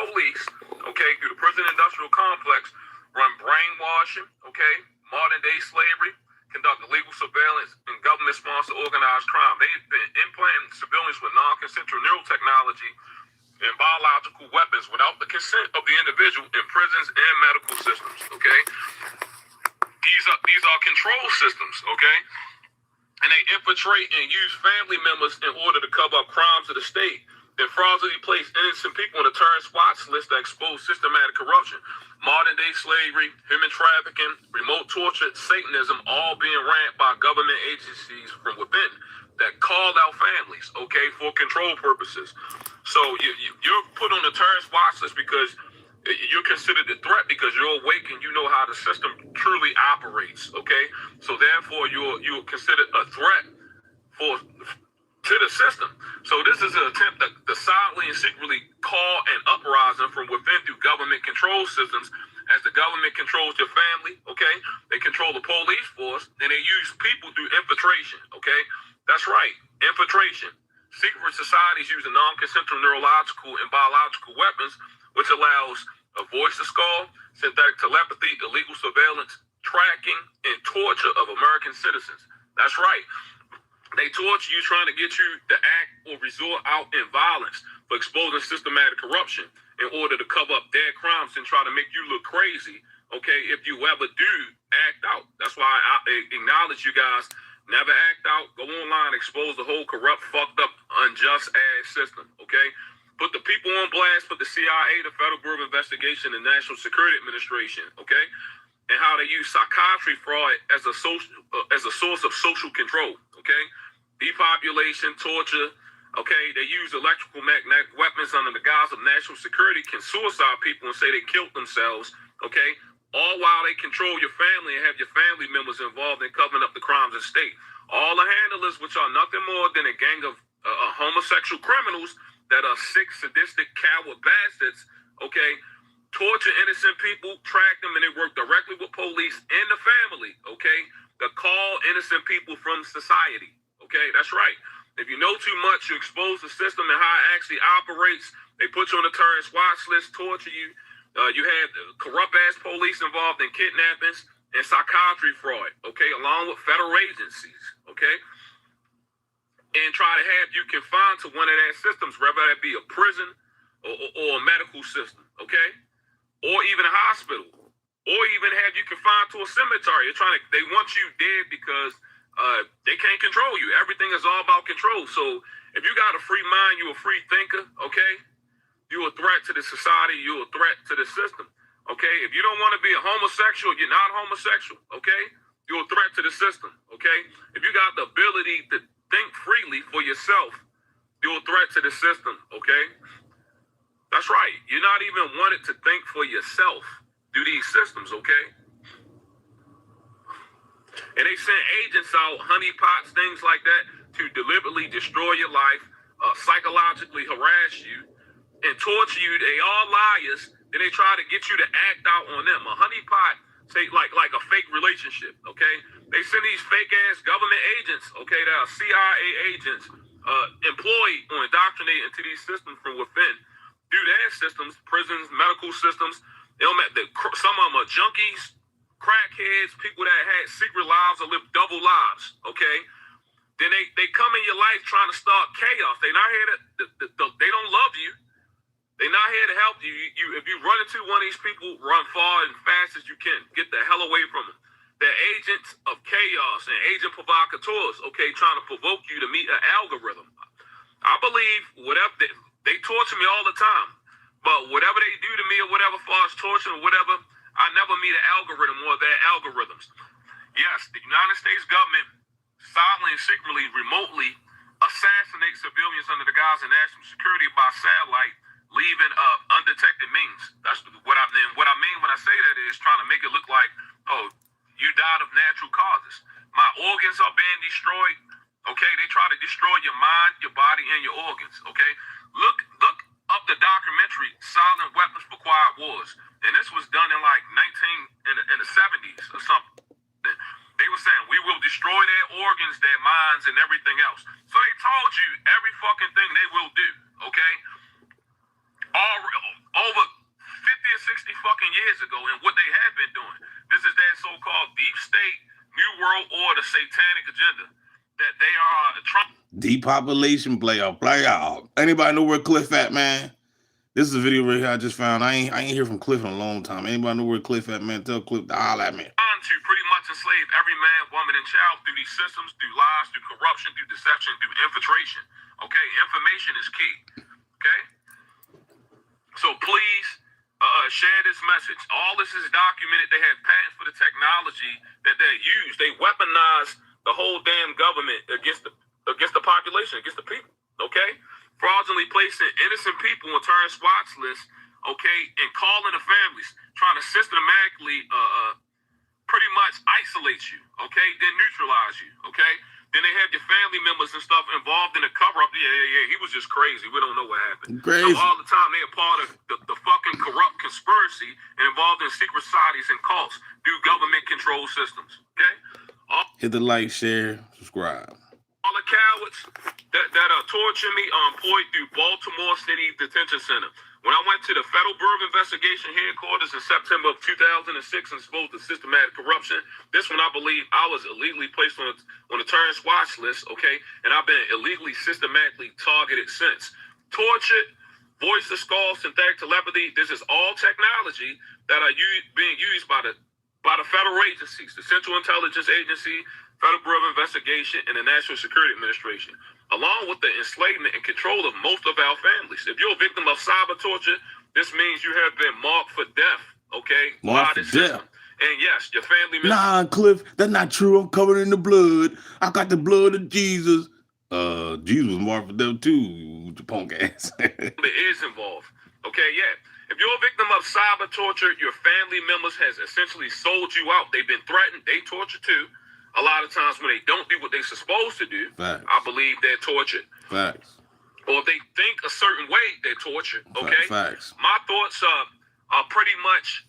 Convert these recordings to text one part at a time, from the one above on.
police, okay, through the prison industrial complex, run brainwashing, okay, modern-day slavery, conduct illegal surveillance, and government-sponsored organized crime. They've been implanting civilians with non-consensual neural technology and biological weapons without the consent of the individual in prisons and medical systems, okay? These are control systems, okay? And they infiltrate and use family members in order to cover up crimes of the state and fraudulently place innocent people on the terrorist watch list that expose systematic corruption, modern-day slavery, human trafficking, remote torture, Satanism, all being ran by government agencies from within that call out families, okay, for control purposes. So you're put on the terrorist watch list because you're considered a threat because you're awake and you know how the system truly operates, okay? So therefore, you're considered a threat to the system. So this is an attempt to silently and secretly call an uprising from within through government control systems. As the government controls your family, okay? They control the police force, and they use people through infiltration, okay? That's right, infiltration. Secret societies using non-consensual neurological and biological weapons, which allows a voice to skull, synthetic telepathy, illegal surveillance, tracking, and torture of American citizens. That's right. They torture you, trying to get you to act or resort out in violence for exposing systematic corruption in order to cover up their crimes and try to make you look crazy, okay, if you ever do act out. That's why I acknowledge you guys. Never act out, go online, expose the whole corrupt, fucked up, unjust ass system, okay? Put the people on blast, put the CIA, the Federal Bureau of Investigation, the National Security Administration, okay? And how they use psychiatry fraud as a source of social control, okay? Depopulation, torture, okay? They use electrical magnetic weapons under the guise of national security, can suicide people and say they killed themselves, okay? All while they control your family and have your family members involved in covering up the crimes of the state. All the handlers, which are nothing more than a gang of homosexual criminals that are sick, sadistic, coward bastards, okay, torture innocent people, track them, and they work directly with police and the family, okay, to call innocent people from society, okay? That's right. If you know too much, you expose the system and how it actually operates. They put you on the terrorist watch list, torture you. You have corrupt-ass police involved in kidnappings and psychiatry fraud, okay, along with federal agencies, okay, and try to have you confined to one of their systems, whether that be a prison or a medical system, okay, or even a hospital, or even have you confined to a cemetery. They want you dead because they can't control you. Everything is all about control. So if you got a free mind, you're a free thinker, okay? You're a threat to the society. You're a threat to the system, okay? If you don't want to be a homosexual, you're not homosexual, okay? You're a threat to the system, okay? If you got the ability to think freely for yourself, you're a threat to the system, okay? That's right. You're not even wanted to think for yourself through these systems, okay? And they send agents out, honeypots, things like that, to deliberately destroy your life, psychologically harass you, and torture you. They all liars. Then they try to get you to act out on them. A honeypot, say like a fake relationship, okay? They send these fake ass government agents, okay, that are CIA agents, employed or indoctrinated into these systems from within, through their systems, prisons, medical systems. Some of them are junkies, crackheads, people that had secret lives or lived double lives, okay? Then they come in your life trying to start chaos. They're not here they don't love you. They're not here to help you. If you run into one of these people, run far and fast as you can. Get the hell away from them. They're agents of chaos and agent provocateurs, okay, trying to provoke you to meet an algorithm. I believe whatever, they torture me all the time, but whatever they do to me or whatever, far as torture or whatever, I never meet an algorithm or their algorithms. Yes, the United States government silently and secretly, remotely assassinates civilians under the guise of national security by satellite, leaving undetected means. That's what I mean. What I mean when I say that is trying to make it look like, oh, you died of natural causes. My organs are being destroyed. Okay, they try to destroy your mind, your body, and your organs. Okay, look up the documentary "Silent Weapons for Quiet Wars," and this was done in like in the 70s or something. They were saying we will destroy their organs, their minds, and everything else. So they told you every fucking thing they will do. Okay. Over years ago and what they have been doing. This is that so-called deep state, new world order, satanic agenda that they are trying. Depopulation play out. Anybody know where Cliff at, man? This is a video right here I just found. I ain't hear from Cliff in a long time. Anybody know where Cliff at, man? Tell Cliff to holler at me. To pretty much enslave every man, woman, and child through these systems, through lies, through corruption, through deception, through infiltration. Okay, information is key. Okay, so please share this message. All this is documented. They have patents for the technology that they use. They weaponize the whole damn government against the population, against the people. Okay, fraudulently placing innocent people on terror watch lists. Okay, and calling the families, trying to systematically pretty much isolate you, okay? Then neutralize you, okay? Then they have your family members and stuff involved in the cover-up. Yeah. He was just crazy. We don't know what happened. Crazy. So all the time, they are part of the fucking corrupt conspiracy and involved in secret societies and cults through government-controlled systems, okay? Hit the like, share, subscribe. All the cowards that are torturing me are employed through Baltimore City Detention Center. When I went to the Federal Bureau of Investigation headquarters in September of 2006 and exposed to systematic corruption, this one I believe I was illegally placed on the terrorist watch list, okay? And I've been illegally, systematically targeted since. Tortured, voice to skull, synthetic telepathy, this is all technology that are being used by the federal agencies, the Central Intelligence Agency, Federal Bureau of Investigation, and the National Security Administration, along with the enslavement and control of most of our families. If you're a victim of cyber torture, this means you have been marked for death, okay? Marked for death. And yes, your family members. Nah, Cliff, that's not true. I'm covered in the blood. I got the blood of Jesus. Jesus was marked for death too, you punk ass. It is involved, okay? Yeah. If you're a victim of cyber torture, your family members has essentially sold you out. They've been threatened. They torture too. A lot of times when they don't do what they're supposed to do, Facts. I believe they're tortured. Facts. Or if they think a certain way, they're tortured. Okay? Facts. My thoughts are pretty much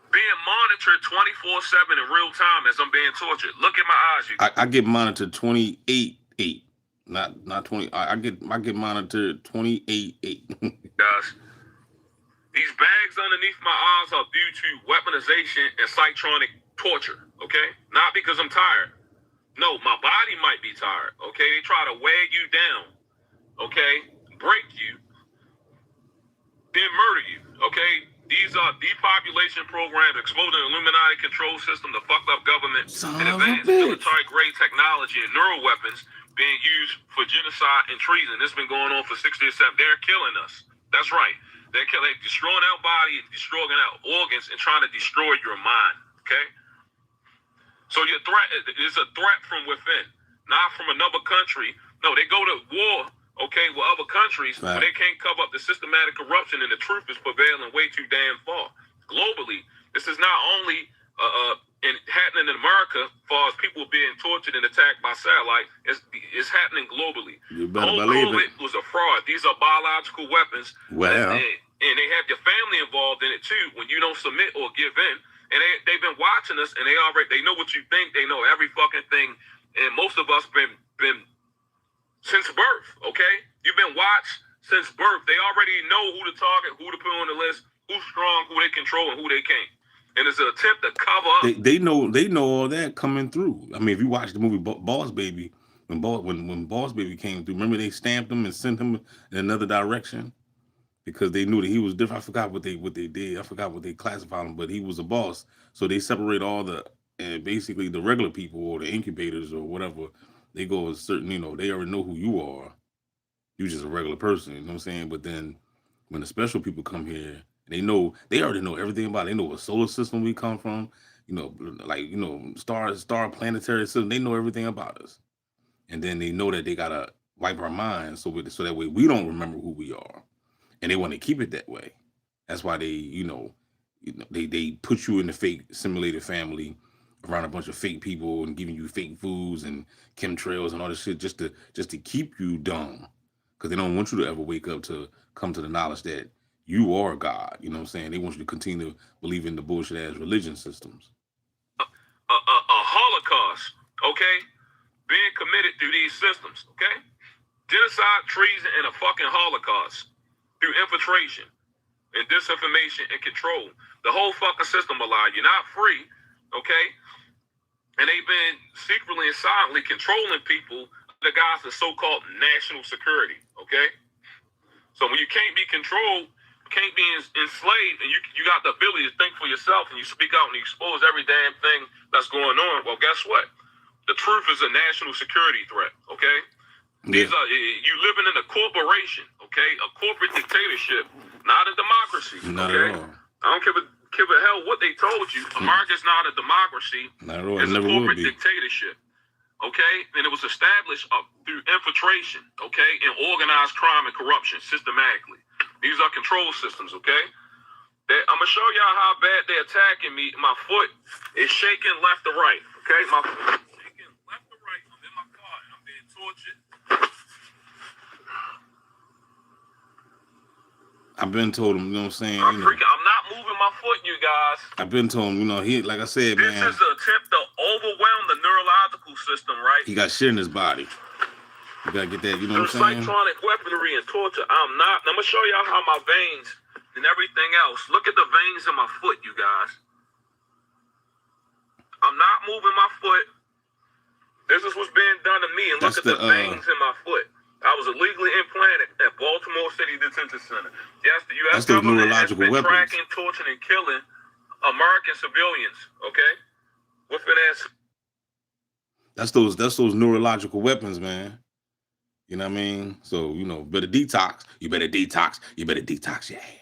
being monitored 24/7 in real time as I'm being tortured. Look in my eyes. I get monitored 28/8. Not 20. I get monitored 28/8. Guys, these bags underneath my eyes are due to weaponization and psytronic torture, okay? Not because I'm tired. No, my body might be tired, okay? They try to wear you down, okay? Break you, then murder you, okay? These are depopulation programs, exposing the Illuminati control system, the fucked up government, and advanced military-grade technology and neural weapons being used for genocide and treason. This has been going on for 60 or 70. They're killing us. That's right. They're destroying our body, destroying our organs, and trying to destroy your mind, okay? So your threat is a threat from within, not from another country. No, they go to war, okay, with other countries, but they can't cover up the systematic corruption, and the truth is prevailing way too damn far. Globally, this is not only happening in America, as far as people being tortured and attacked by satellite, it's happening globally. You better believe it was a fraud. These are biological weapons. Well, and they have your family involved in it too when you don't submit or give in. And they've been watching us, and they know what you think. They know every fucking thing. And most of us been since birth, okay? You've been watched since birth. They already know who to target, who to put on the list, who's strong, who they control, and who they can't. And it's an attempt to cover up. They know all that coming through. I mean, if you watch the movie Boss Baby, when Boss Baby came through, remember they stamped him and sent him in another direction? Because they knew that he was different. I forgot what they did. I forgot what they classified him, but he was a boss. So they separate all basically the regular people or the incubators or whatever. They go a certain, they already know who you are. You're just a regular person, you know what I'm saying? But then when the special people come here, they already know everything about it. They know what solar system we come from, star planetary system. They know everything about us. And then they know that they got to wipe our minds so that way we don't remember who we are. And they want to keep it that way. That's why they put you in the fake simulated family around a bunch of fake people and giving you fake foods and chemtrails and all this shit just to keep you dumb. Because they don't want you to ever wake up to come to the knowledge that you are God. You know what I'm saying? They want you to continue to believe in the bullshit ass religion systems. A holocaust, okay? Being committed through these systems, okay? Genocide, treason, and a fucking holocaust. Through infiltration. and disinformation and control. The whole fucking system a lie. You're not free, okay? And they've been secretly and silently controlling people, the guys of so-called national security, okay? So when you can't be controlled, can't be enslaved, and you got the ability to think for yourself, and you speak out and you expose every damn thing that's going on, well, guess what? The truth is a national security threat, okay? Yeah. These are, you living in a corporation, okay? A corporate dictatorship, not a democracy, Not okay? at all. I don't give a hell what they told you. America's not a democracy. Not at all. It's It a never will corporate be. dictatorship, okay? And it was established through infiltration, okay? And organized crime and corruption systematically. These are control systems, okay? I'm going to show y'all how bad they're attacking me. My foot is shaking left to right, okay? My foot is shaking left to right. I'm in my car, and I'm being tortured. I've been told him, you know what I'm saying? I'm not moving my foot, you guys. I've been told him, he, like I said, This man. is an attempt to overwhelm the neurological system, right? He got shit in his body. You gotta get that, you know what I'm saying? Psychotic weaponry and torture. I'm going to show y'all how my veins and everything else. Look at the veins in my foot, you guys. I'm not moving my foot. This is what's being done to me. And look at the veins in my foot. I was illegally implanted at Baltimore City Detention Center. Yes, the U.S. government has been tracking, torturing, and killing American civilians, okay? Within That's those neurological weapons, man. You know what I mean? So, better detox. You better detox. You better detox your ass.